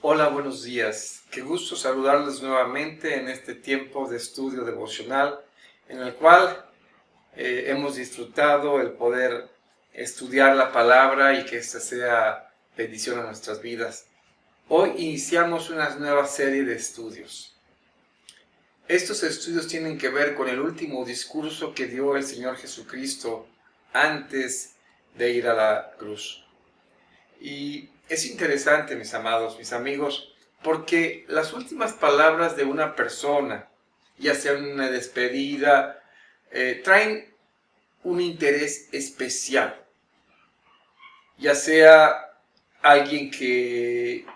Hola, buenos días. Qué gusto saludarles nuevamente en este tiempo de estudio devocional en el cual hemos disfrutado el poder estudiar la palabra y que esta sea bendición a nuestras vidas. Hoy iniciamos una nueva serie de estudios. Estos estudios tienen que ver con el último discurso que dio el Señor Jesucristo antes de ir a la cruz. Y es interesante, mis amados, mis amigos, porque las últimas palabras de una persona, ya sea una despedida, traen un interés especial. Ya sea alguien que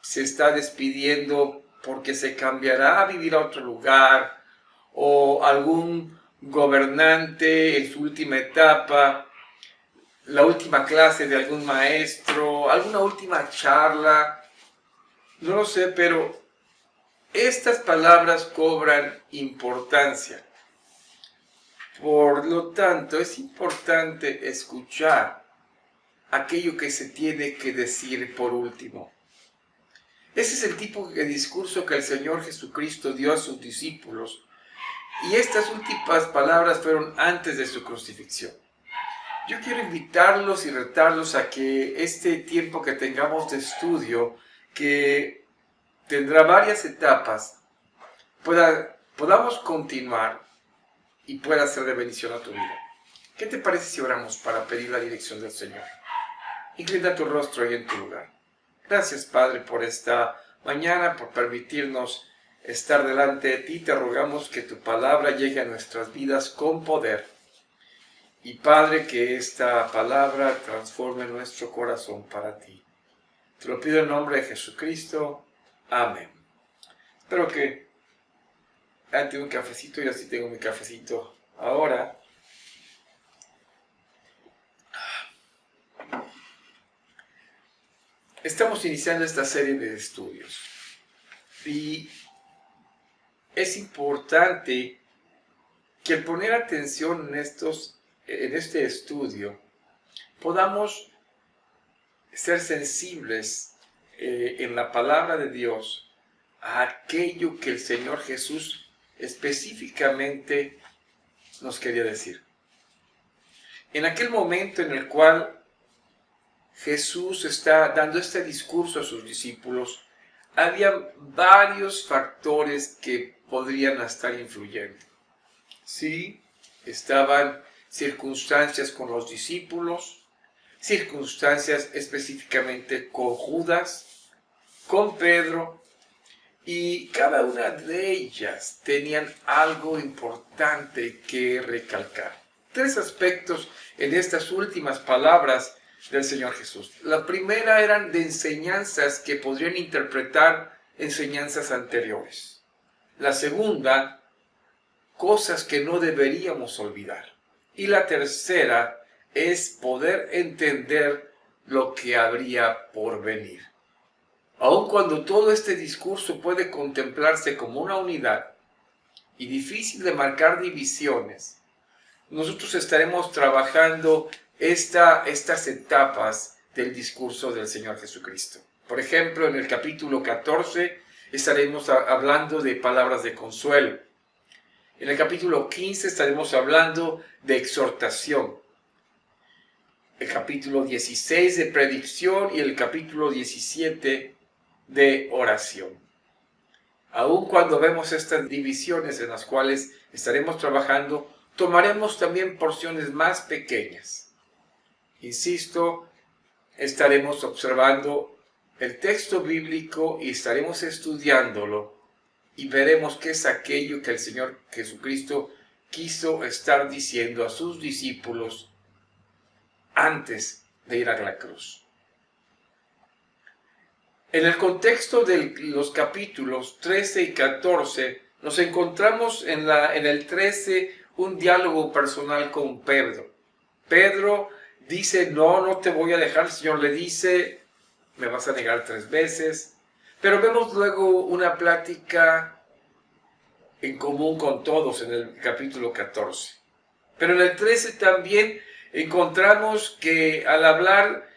se está despidiendo porque se cambiará a vivir a otro lugar, o algún gobernante en su última etapa, la última clase de algún maestro, alguna última charla, no lo sé, pero estas palabras cobran importancia. Por lo tanto, es importante escuchar aquello que se tiene que decir por último. Ese es el tipo de discurso que el Señor Jesucristo dio a sus discípulos, y estas últimas palabras fueron antes de su crucifixión. Yo quiero invitarlos y retarlos a que este tiempo que tengamos de estudio, que tendrá varias etapas, podamos continuar y pueda ser de bendición a tu vida. ¿Qué te parece si oramos para pedir la dirección del Señor? Inclina tu rostro ahí en tu lugar. Gracias, Padre, por esta mañana, por permitirnos estar delante de ti. Te rogamos que tu palabra llegue a nuestras vidas con poder. Y Padre, que esta palabra transforme nuestro corazón para ti. Te lo pido en nombre de Jesucristo. Amén. Espero que tengo un cafecito, y así tengo mi cafecito ahora. Estamos iniciando esta serie de estudios. Y es importante que al poner atención en este estudio, podamos ser sensibles en la palabra de Dios a aquello que el Señor Jesús específicamente nos quería decir. En aquel momento en el cual Jesús está dando este discurso a sus discípulos, había varios factores que podrían estar influyendo. Sí, estaban circunstancias con los discípulos, circunstancias específicamente con Judas, con Pedro, y cada una de ellas tenían algo importante que recalcar. Tres aspectos en estas últimas palabras del Señor Jesús. La primera eran de enseñanzas que podrían interpretar enseñanzas anteriores. La segunda, cosas que no deberíamos olvidar. Y la tercera es poder entender lo que habría por venir. Aun cuando todo este discurso puede contemplarse como una unidad y difícil de marcar divisiones, nosotros estaremos trabajando estas etapas del discurso del Señor Jesucristo. Por ejemplo, en el capítulo 14 estaremos hablando de palabras de consuelo. En el capítulo 15 estaremos hablando de exhortación. El capítulo 16 de predicción y el capítulo 17 de oración. Aun cuando vemos estas divisiones en las cuales estaremos trabajando, tomaremos también porciones más pequeñas. Insisto, estaremos observando el texto bíblico y estaremos estudiándolo y veremos qué es aquello que el Señor Jesucristo quiso estar diciendo a sus discípulos antes de ir a la cruz. En el contexto de los capítulos 13 y 14, nos encontramos en el 13 un diálogo personal con Pedro. Pedro dice, no te voy a dejar. El Señor le dice, me vas a negar 3 veces. Pero vemos luego una plática en común con todos en el capítulo 14. Pero en el 13 también encontramos que al hablar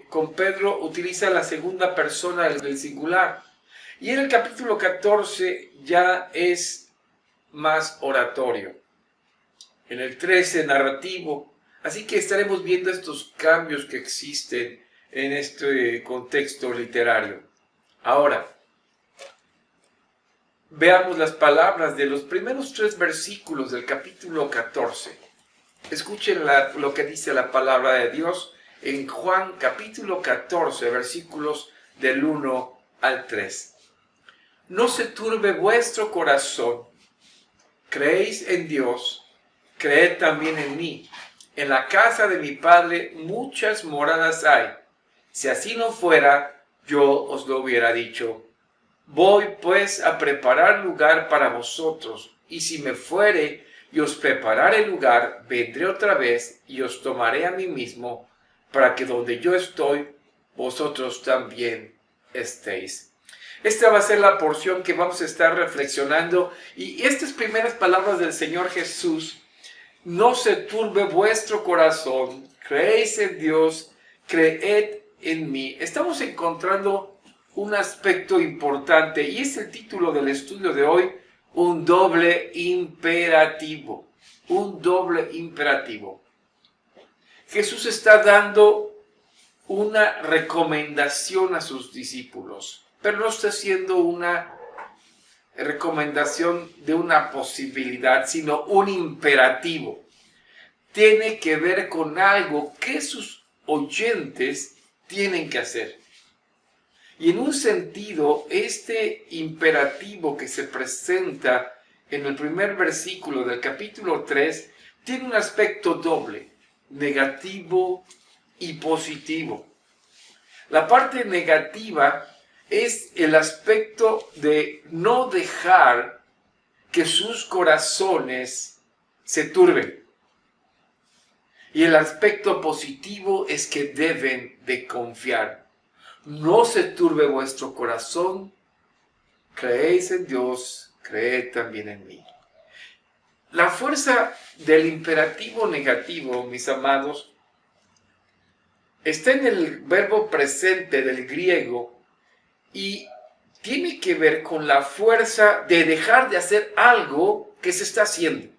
con Pedro utiliza la segunda persona del singular. Y en el capítulo 14 ya es más oratorio. En el 13 narrativo. Así que estaremos viendo estos cambios que existen en este contexto literario. Ahora, veamos las palabras de los primeros 3 versículos del capítulo 14. Escuchen lo que dice la palabra de Dios en Juan capítulo 14, versículos del 1 al 3. No se turbe vuestro corazón. Creéis en Dios, creed también en mí. En la casa de mi Padre muchas moradas hay. Si así no fuera, yo os lo hubiera dicho. Voy pues a preparar lugar para vosotros, y si me fuere y os preparare lugar, vendré otra vez y os tomaré a mí mismo, para que donde yo estoy, vosotros también estéis. Esta va a ser la porción que vamos a estar reflexionando, y estas primeras palabras del Señor Jesús: no se turbe vuestro corazón, creéis en Dios, creed en mí. Estamos encontrando un aspecto importante, y es el título del estudio de hoy: un doble imperativo. Un doble imperativo. Jesús está dando una recomendación a sus discípulos, pero no está haciendo una recomendación de una posibilidad, sino un imperativo. Tiene que ver con algo que sus oyentes tienen que hacer. Y en un sentido, este imperativo que se presenta en el primer versículo del capítulo 3 tiene un aspecto doble, negativo y positivo. La parte negativa es el aspecto de no dejar que sus corazones se turben. Y el aspecto positivo es que deben de confiar. No se turbe vuestro corazón, creéis en Dios, creed también en mí. La fuerza del imperativo negativo, mis amados, está en el verbo presente del griego y tiene que ver con la fuerza de dejar de hacer algo que se está haciendo.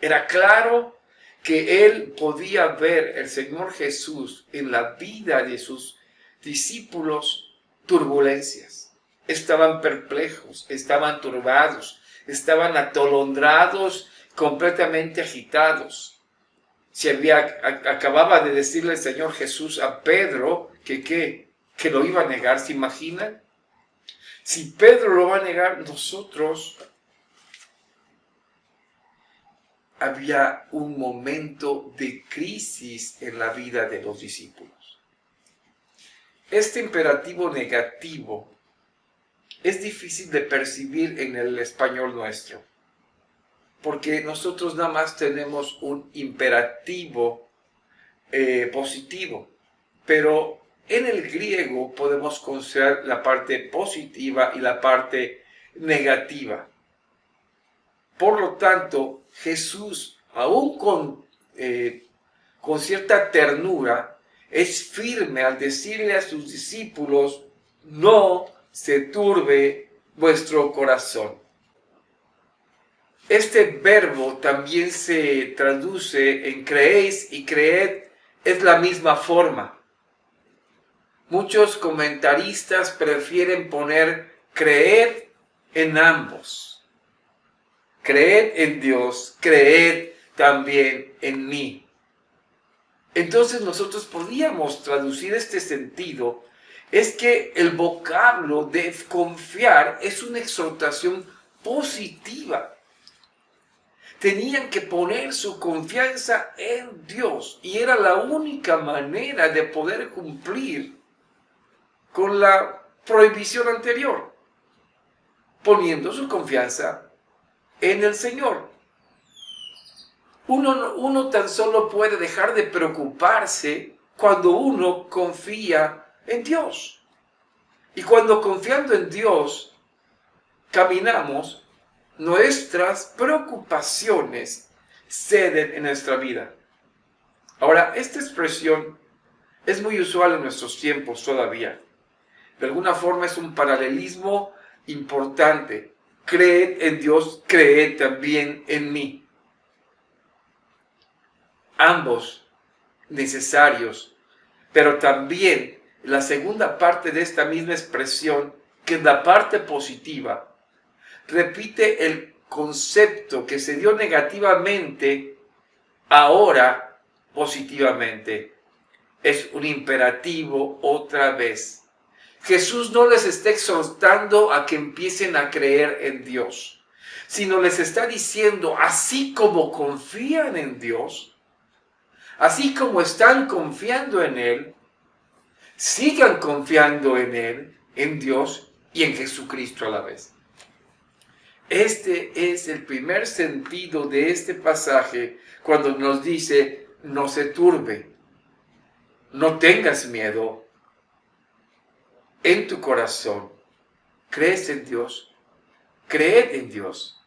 Era claro que él podía ver, el Señor Jesús, en la vida de sus discípulos, turbulencias. Estaban perplejos, estaban turbados, estaban atolondrados, completamente agitados. Acababa de decirle el Señor Jesús a Pedro que lo iba a negar, ¿se imaginan? Si Pedro lo va a negar, nosotros... Había un momento de crisis en la vida de los discípulos. Este imperativo negativo es difícil de percibir en el español nuestro, porque nosotros nada más tenemos un imperativo positivo, pero en el griego podemos considerar la parte positiva y la parte negativa. Por lo tanto, Jesús, aún con cierta ternura, es firme al decirle a sus discípulos: no se turbe vuestro corazón. Este verbo también se traduce en creéis y creed, es la misma forma. Muchos comentaristas prefieren poner creed en ambos. Creed en Dios, creed también en mí. Entonces nosotros podríamos traducir este sentido, es que el vocablo de confiar es una exhortación positiva. Tenían que poner su confianza en Dios y era la única manera de poder cumplir con la prohibición anterior, poniendo su confianza en el Señor. Uno tan solo puede dejar de preocuparse cuando uno confía en Dios. Y cuando confiando en Dios caminamos, nuestras preocupaciones ceden en nuestra vida. Ahora, esta expresión es muy usual en nuestros tiempos todavía. De alguna forma es un paralelismo importante. Creed en Dios, creed también en mí. Ambos necesarios, pero también la segunda parte de esta misma expresión, que es la parte positiva, repite el concepto que se dio negativamente, ahora positivamente. Es un imperativo otra vez. Jesús no les está exhortando a que empiecen a creer en Dios, sino les está diciendo, así como confían en Dios, así como están confiando en Él, sigan confiando en Él, en Dios y en Jesucristo a la vez. Este es el primer sentido de este pasaje cuando nos dice, no se turbe, no tengas miedo en tu corazón. ¿Crees en Dios? Creed en Dios.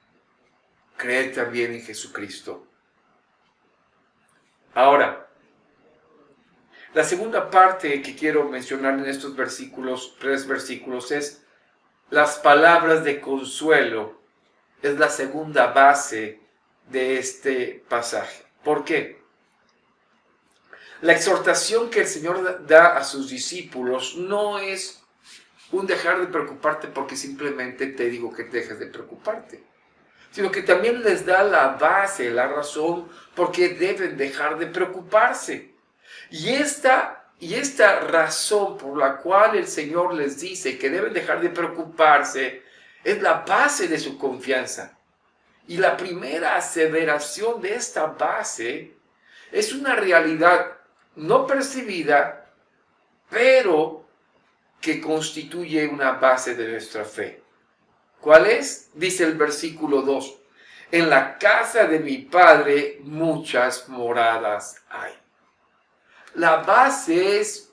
Creed también en Jesucristo. Ahora, la segunda parte que quiero mencionar en estos versículos, 3 versículos, es las palabras de consuelo. Es la segunda base de este pasaje. ¿Por qué? La exhortación que el Señor da a sus discípulos no es un dejar de preocuparte porque simplemente te digo que dejes de preocuparte, sino que también les da la base, la razón por qué deben dejar de preocuparse. Y esta razón por la cual el Señor les dice que deben dejar de preocuparse es la base de su confianza. Y la primera aseveración de esta base es una realidad no percibida, pero que constituye una base de nuestra fe. ¿Cuál es? Dice el versículo 2. En la casa de mi Padre muchas moradas hay. La base es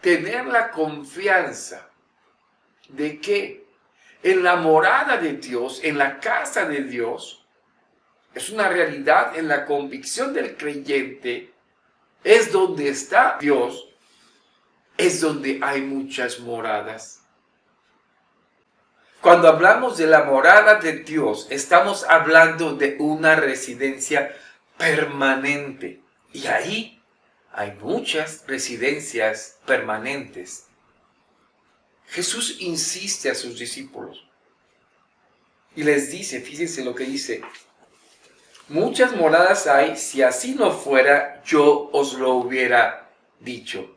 tener la confianza de que en la morada de Dios, en la casa de Dios, es una realidad, en la convicción del creyente, es donde está Dios, es donde hay muchas moradas. Cuando hablamos de la morada de Dios, estamos hablando de una residencia permanente. Y ahí hay muchas residencias permanentes. Jesús insiste a sus discípulos y les dice, fíjense lo que dice, muchas moradas hay, si así no fuera, yo os lo hubiera dicho.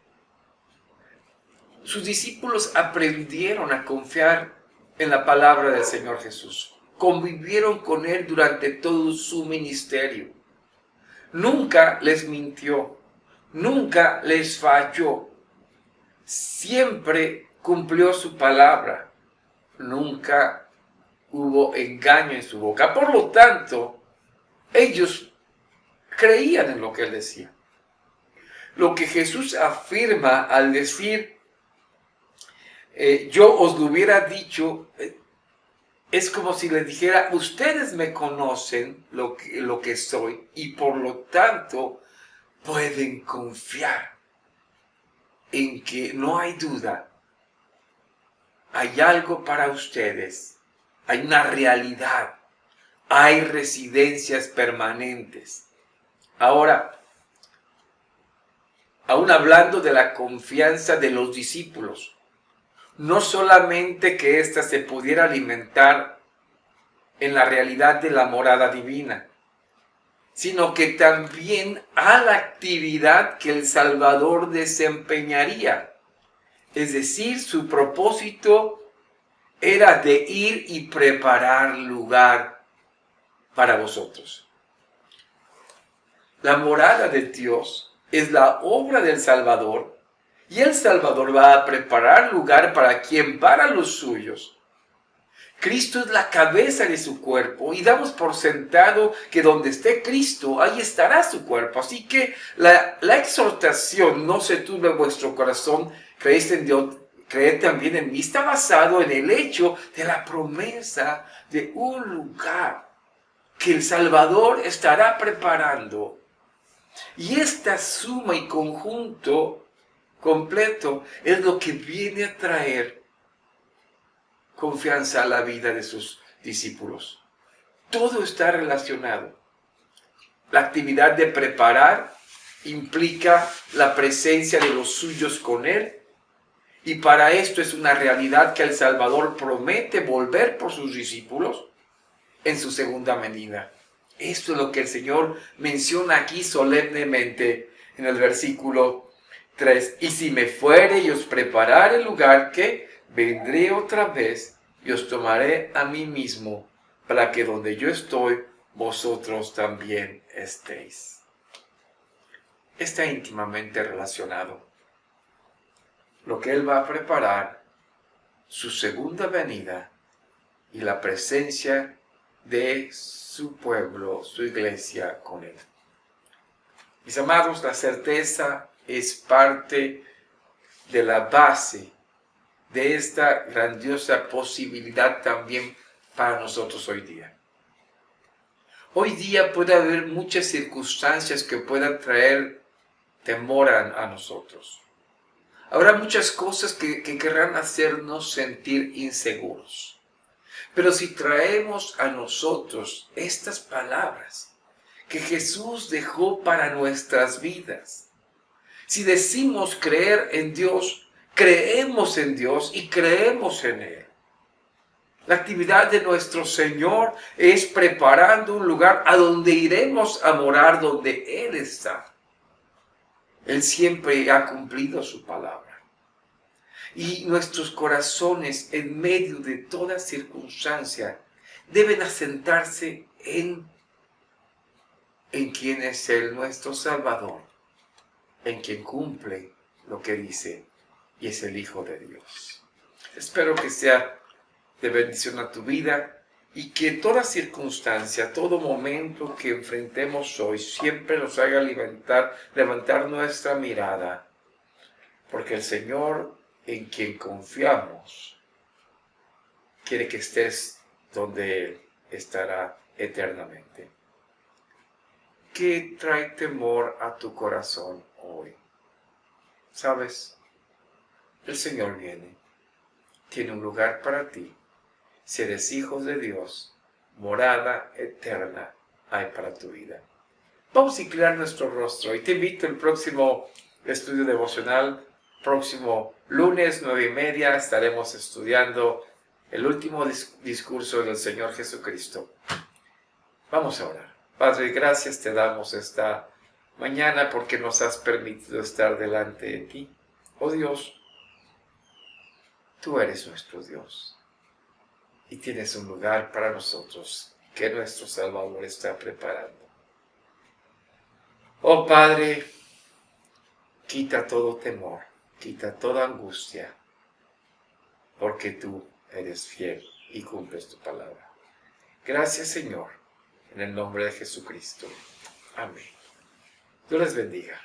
Sus discípulos aprendieron a confiar en la palabra del Señor Jesús. Convivieron con Él durante todo su ministerio. Nunca les mintió, nunca les falló. Siempre cumplió su palabra. Nunca hubo engaño en su boca. Por lo tanto, ellos creían en lo que Él decía. Lo que Jesús afirma al decir, yo os lo hubiera dicho, es como si les dijera, ustedes me conocen lo que soy y por lo tanto pueden confiar en que no hay duda, hay algo para ustedes, hay una realidad, hay residencias permanentes. Ahora, aún hablando de la confianza de los discípulos, no solamente que ésta se pudiera alimentar en la realidad de la morada divina, sino que también a la actividad que el Salvador desempeñaría. Es decir, su propósito era de ir y preparar lugar para vosotros. La morada de Dios es la obra del Salvador, y el Salvador va a preparar lugar para quien, para los suyos. Cristo es la cabeza de su cuerpo y damos por sentado que donde esté Cristo, ahí estará su cuerpo. Así que la exhortación, no se turbe vuestro corazón, creéis en Dios, creed también en mí, está basado en el hecho de la promesa de un lugar que el Salvador estará preparando Y esta suma y conjunto completo es lo que viene a traer confianza a la vida de sus discípulos. Todo está relacionado. La actividad de preparar implica la presencia de los suyos con Él, y para esto es una realidad que el Salvador promete volver por sus discípulos en su segunda venida. Esto es lo que el Señor menciona aquí solemnemente en el versículo 3. Y si me fuere y os preparare el lugar, que vendré otra vez y os tomaré a mí mismo, para que donde yo estoy, vosotros también estéis. Está íntimamente relacionado. Lo que Él va a preparar, su segunda venida y la presencia de su pueblo, su iglesia con Él. Mis amados, la certeza es parte de la base de esta grandiosa posibilidad también para nosotros hoy día. Hoy día puede haber muchas circunstancias que puedan traer temor a nosotros. Habrá muchas cosas que querrán hacernos sentir inseguros. Pero si traemos a nosotros estas palabras que Jesús dejó para nuestras vidas, si decimos creer en Dios, creemos en Dios y creemos en Él. La actividad de nuestro Señor es preparando un lugar a donde iremos a morar, donde Él está. Él siempre ha cumplido su palabra. Y nuestros corazones, en medio de toda circunstancia, deben asentarse en quien es Él, nuestro Salvador, en quien cumple lo que dice y es el Hijo de Dios. Espero que sea de bendición a tu vida y que toda circunstancia, todo momento que enfrentemos hoy siempre nos haga levantar nuestra mirada, porque el Señor en quien confiamos quiere que estés donde Él estará eternamente. ¿Qué trae temor a tu corazón hoy? ¿Sabes? El Señor viene, tiene un lugar para ti. Si eres hijo de Dios, morada eterna hay para tu vida. Vamos a inclinar nuestro rostro y te invito al próximo estudio devocional, próximo lunes 9:30, estaremos estudiando el último discurso del Señor Jesucristo. Vamos a orar. Padre, gracias te damos esta mañana porque nos has permitido estar delante de ti. Oh Dios, tú eres nuestro Dios y tienes un lugar para nosotros que nuestro Salvador está preparando. Oh Padre, quita todo temor, quita toda angustia, porque tú eres fiel y cumples tu palabra. Gracias, Señor, en el nombre de Jesucristo. Amén. Dios les bendiga.